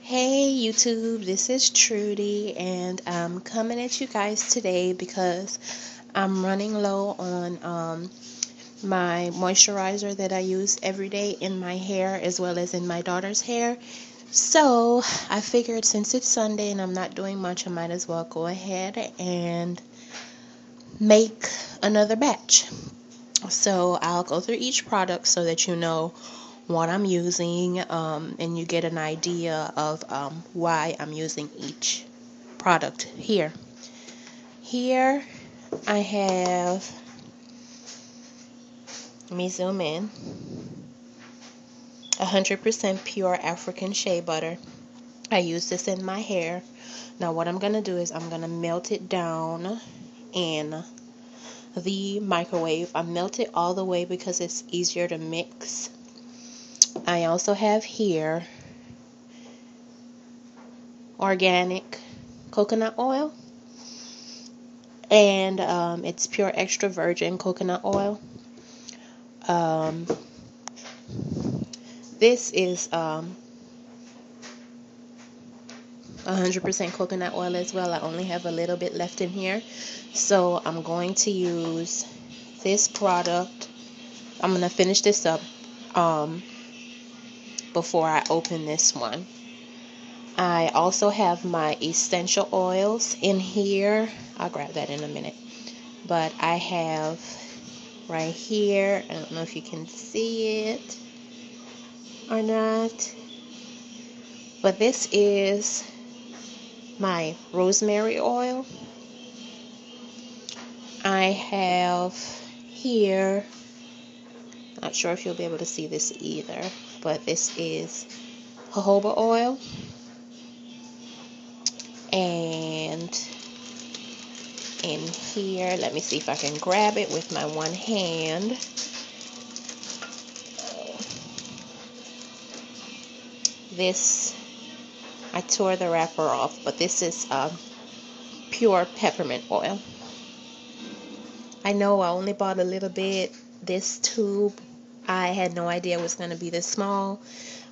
Hey YouTube, this is Trudy, and I'm coming at you guys today because I'm running low on my moisturizer that I use every day in my hair as well as in my daughter's hair. So I figured since it's Sunday and I'm not doing much, I might as well go ahead and make another batch. So I'll go through each product so that you know what I'm using, and you get an idea of why I'm using each product here. Here I have, let me zoom in, 100% pure African shea butter. I use this in my hair. Now what I'm going to do is I'm going to melt it down in the microwave. I melt it all the way because it's easier to mix. I also have here organic coconut oil, and it's pure extra virgin coconut oil. This is 100% coconut oil as well. I only have a little bit left in here, so I'm going to use this product. I'm going to finish this up before I open this one. I also have my essential oils in here. I'll grab that in a minute. But I have right here, I don't know if you can see it or not, but this is my rosemary oil. I have here, not sure if you'll be able to see this either, but this is jojoba oil. And in here, let me see if I can grab it with my one hand. This, I tore the wrapper off, but this is pure peppermint oil. I know I only bought a little bit. This tube, I had no idea it was going to be this small.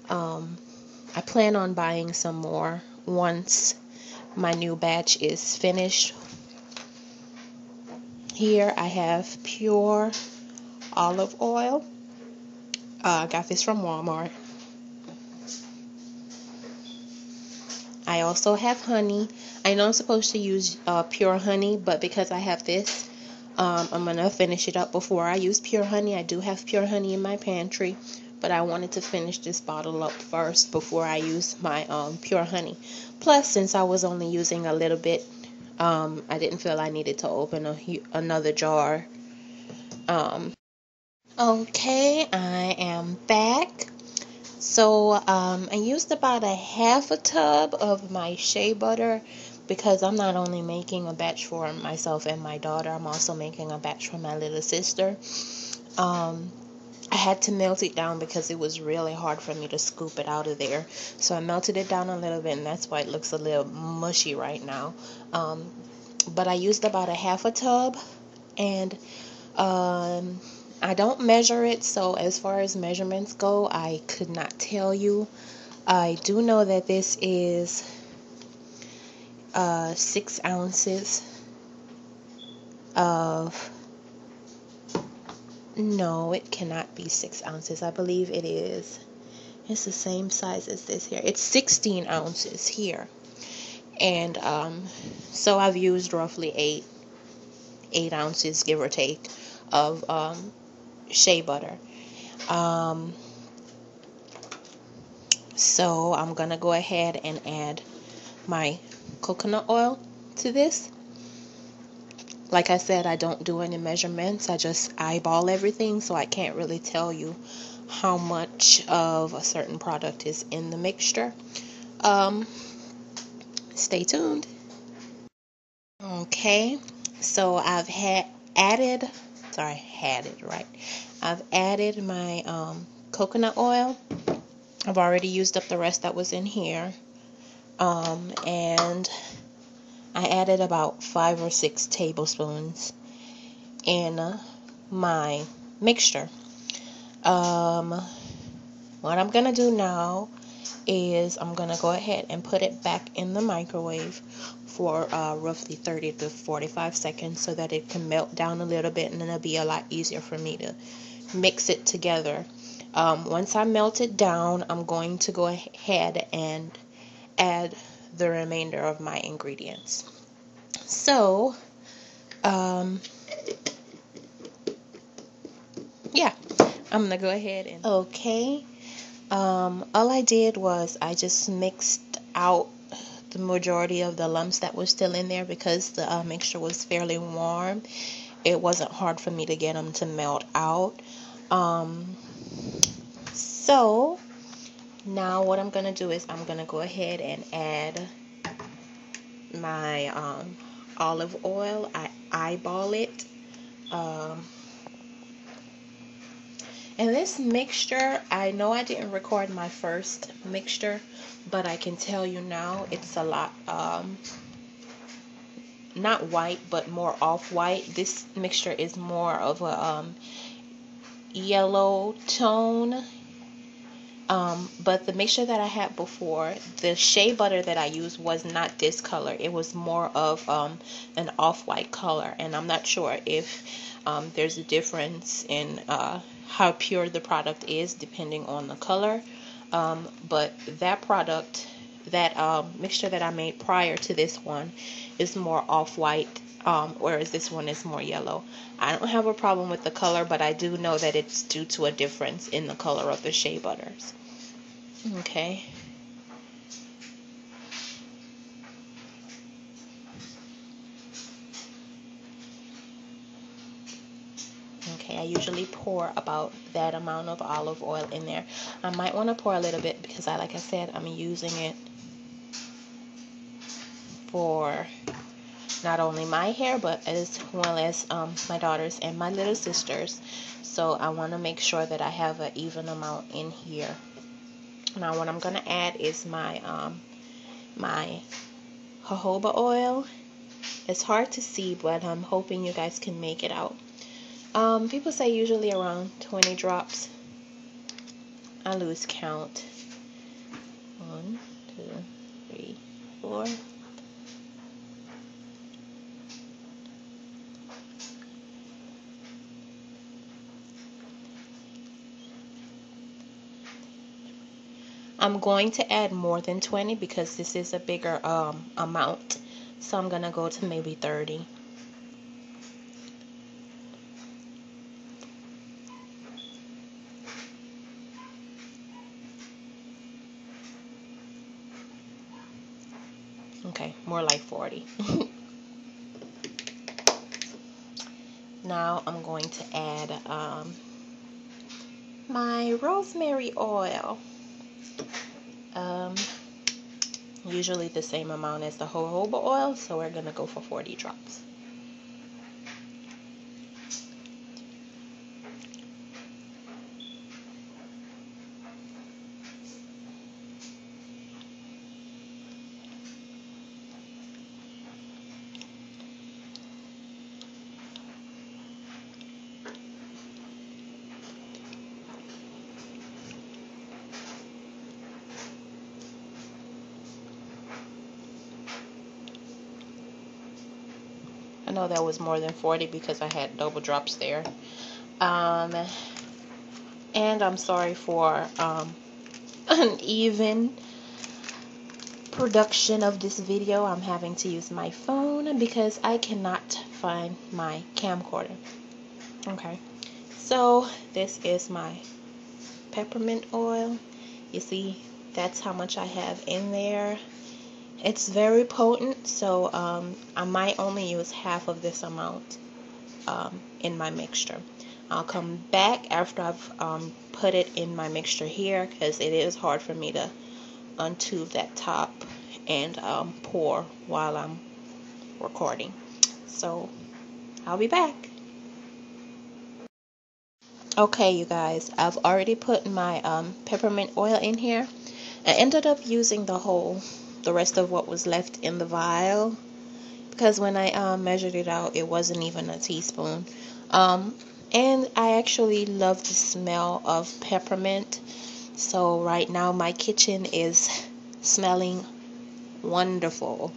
I plan on buying some more once my new batch is finished. Here I have pure olive oil. I got this from Walmart. I also have honey. I know I'm supposed to use pure honey, but because I have this, I'm going to finish it up before I use pure honey. I do have pure honey in my pantry, but I wanted to finish this bottle up first before I use my pure honey. Plus, since I was only using a little bit, I didn't feel I needed to open another jar. Okay, I am back. So I used about a half a tub of my shea butter because I'm not only making a batch for myself and my daughter, I'm also making a batch for my little sister. I had to melt it down because it was really hard for me to scoop it out of there. So I melted it down a little bit, and that's why it looks a little mushy right now. But I used about a half a tub, and I don't measure it, so as far as measurements go, I could not tell you. I do know that this is 6 ounces of, no, it cannot be 6 ounces. I believe it is, it's the same size as this here. It's 16 ounces here. And so I've used roughly 8 ounces, give or take, of shea butter. So I'm gonna go ahead and add my coconut oil to this. Like I said, I don't do any measurements. I just eyeball everything, so I can't really tell you how much of a certain product is in the mixture. Stay tuned. Okay, so I've added my coconut oil. I've already used up the rest that was in here. And I added about 5 or 6 tablespoons in my mixture. What I'm gonna do now is I'm going to go ahead and put it back in the microwave for roughly 30 to 45 seconds so that it can melt down a little bit, and then it'll be a lot easier for me to mix it together. Once I melt it down, I'm going to go ahead and add the remainder of my ingredients. So, yeah, I'm going to go ahead and... Okay. All I did was I just mixed out the majority of the lumps that were still in there because the mixture was fairly warm. It wasn't hard for me to get them to melt out. So now what I'm going to do is I'm going to go ahead and add my olive oil. I eyeball it. And this mixture, I know I didn't record my first mixture, but I can tell you now it's a lot, not white, but more off-white. This mixture is more of a yellow tone. But the mixture that I had before, the shea butter that I used was not this color. It was more of an off-white color, and I'm not sure if there's a difference in how pure the product is depending on the color. But that product, that mixture that I made prior to this one is more off-white, whereas this one is more yellow. I don't have a problem with the color, but I do know that it's due to a difference in the color of the shea butters. Okay. Okay, I usually pour about that amount of olive oil in there. I might want to pour a little bit because, like I said, I'm using it for not only my hair, but as well as my daughters and my little sisters. So I want to make sure that I have an even amount in here. Now what I'm going to add is my my jojoba oil. It's hard to see, but I'm hoping you guys can make it out. People say usually around 20 drops. I lose count. 1, 2, 3, 4. I'm going to add more than 20 because this is a bigger amount. So I'm going to go to maybe 30. Okay, more like 40. Now I'm going to add my rosemary oil. Usually the same amount as the jojoba oil, so we're going to go for 40 drops. I know that was more than 40 because I had double drops there. And I'm sorry for uneven production of this video. I'm having to use my phone because I cannot find my camcorder. Okay, so this is my peppermint oil. You see, that's how much I have in there. It's very potent, so I might only use half of this amount in my mixture. I'll come back after I've put it in my mixture here because it is hard for me to untube that top and pour while I'm recording. So I'll be back. Okay, you guys, I've already put my peppermint oil in here. I ended up using the rest of what was left in the vial because when I measured it out, it wasn't even a teaspoon. And I actually love the smell of peppermint. So right now my kitchen is smelling wonderful,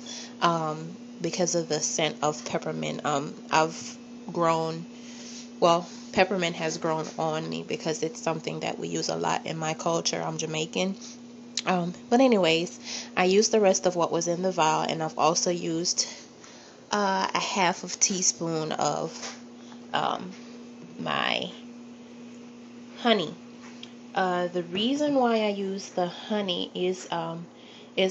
because of the scent of peppermint. I've grown, well, peppermint has grown on me because it's something that we use a lot in my culture. I'm Jamaican. But anyways, I used the rest of what was in the vial, and I've also used a half of teaspoon of my honey. The reason why I use the honey is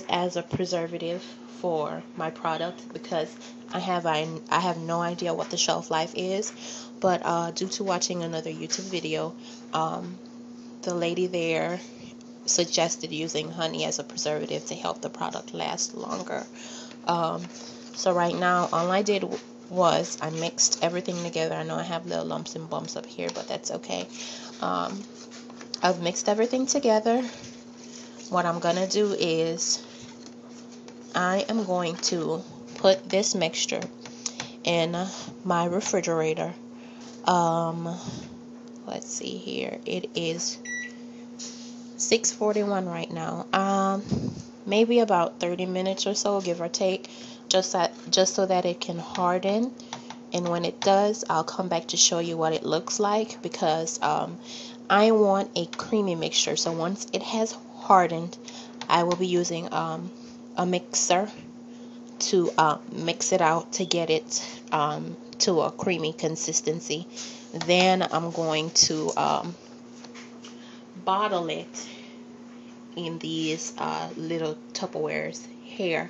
as a preservative for my product, because I have no idea what the shelf life is, but due to watching another YouTube video, the lady there suggested using honey as a preservative to help the product last longer. So right now, all I did was I mixed everything together. I know I have little lumps and bumps up here, but that's okay. I've mixed everything together. What I'm gonna do is I am going to put this mixture in my refrigerator. Let's see here. It is 6:41 right now. Maybe about 30 minutes or so, give or take, just so that it can harden. And when it does, I'll come back to show you what it looks like, because I want a creamy mixture. So once it has hardened, I will be using a mixer to mix it out to get it to a creamy consistency. Then I'm going to bottle it in these little Tupperwares here.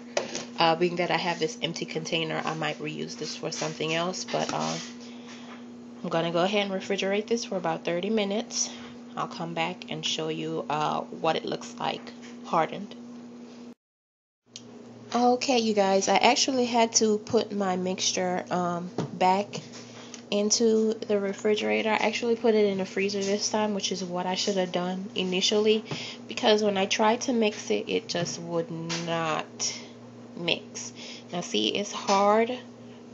Being that I have this empty container, I might reuse this for something else, but I'm gonna go ahead and refrigerate this for about 30 minutes. I'll come back and show you what it looks like hardened. Okay, you guys, I actually had to put my mixture back into the refrigerator. I actually put it in the freezer this time, which is what I should have done initially, because when I tried to mix it, it just would not mix. Now see, it's hard,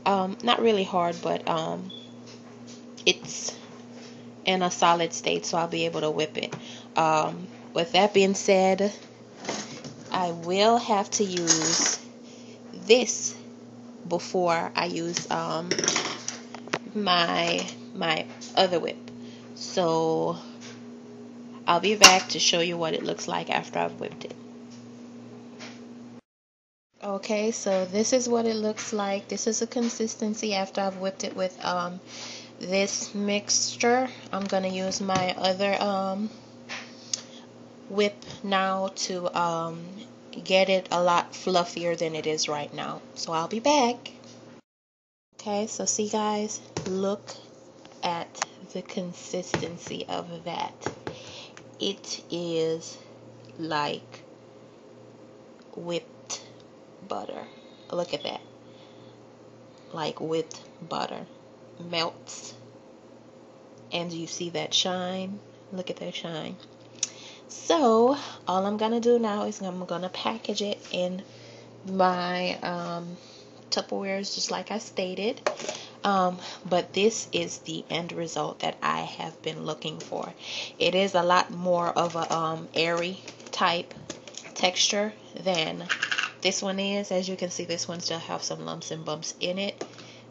not really hard, but it's in a solid state, so I'll be able to whip it. With that being said, I will have to use this before I use my other whip. So I'll be back to show you what it looks like after I've whipped it. Okay, so this is what it looks like. This is the consistency after I've whipped it with this mixture. I'm gonna use my other whip now to get it a lot fluffier than it is right now. So I'll be back. Okay, so see guys, look at the consistency of that. It is like whipped butter. Look at that. Like whipped butter. Melts. And you see that shine? Look at that shine. So all I'm gonna do now is I'm gonna package it in my Tupperwares, just like I stated. But this is the end result that I have been looking for. It is a lot more of a Arie type texture than this one is. As you can see, this one still have some lumps and bumps in it.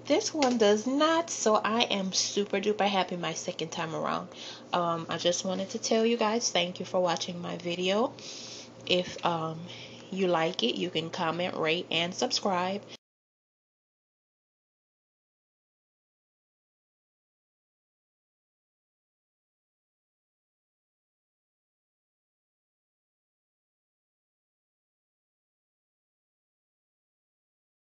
This one does not, so I am super duper happy my second time around. I just wanted to tell you guys, thank you for watching my video. If you like it, you can comment, rate, and subscribe.